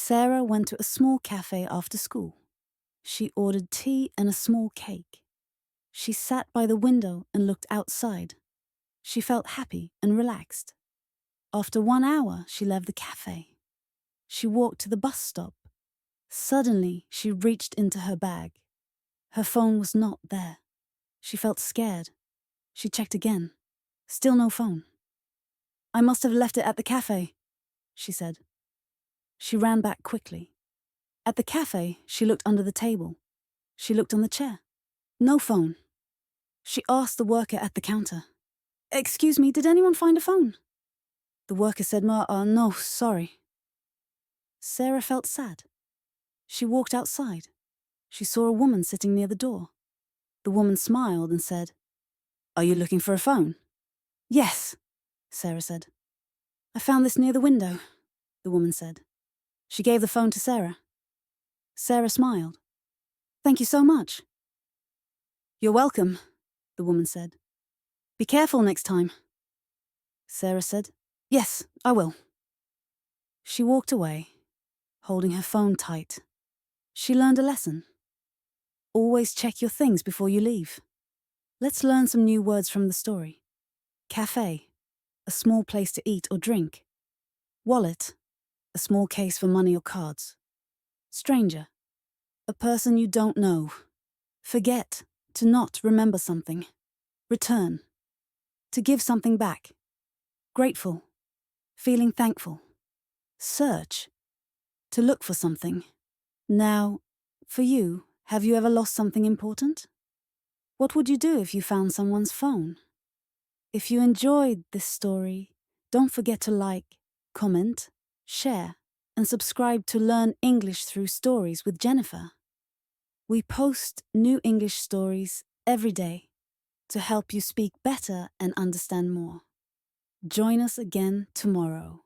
Sarah went to a small cafe after school. She ordered tea and a small cake. She sat by the window and looked outside. She felt happy and relaxed. After 1 hour, she left the cafe. She walked to the bus stop. Suddenly, she reached into her bag. Her phone was not there. She felt scared. She checked again. Still no phone. "I must have left it at the cafe," she said. She ran back quickly. At the cafe, she looked under the table. She looked on the chair. No phone. She asked the worker at the counter, "Excuse me, did anyone find a phone?" The worker said, "No, sorry." Sarah felt sad. She walked outside. She saw a woman sitting near the door. The woman smiled and said, "Are you looking for a phone?" "Yes," Sarah said. "I found this near the window," the woman said. She gave the phone to Sarah. Sarah smiled. "Thank you so much." "You're welcome," the woman said. "Be careful next time." Sarah said, "Yes, I will." She walked away, holding her phone tight. She learned a lesson. Always check your things before you leave. Let's learn some new words from the story. Cafe, a small place to eat or drink. Wallet, a small case for money or cards. Stranger, a person you don't know. Forget, to not remember something. Return, to give something back. Grateful, feeling thankful. Search, to look for something. Now, for you, have you ever lost something important? What would you do if you found someone's phone? If you enjoyed this story, don't forget to like, comment, share, and subscribe to Learn English Through Stories with Jennifer. We post new English stories every day to help you speak better and understand more. Join us again tomorrow.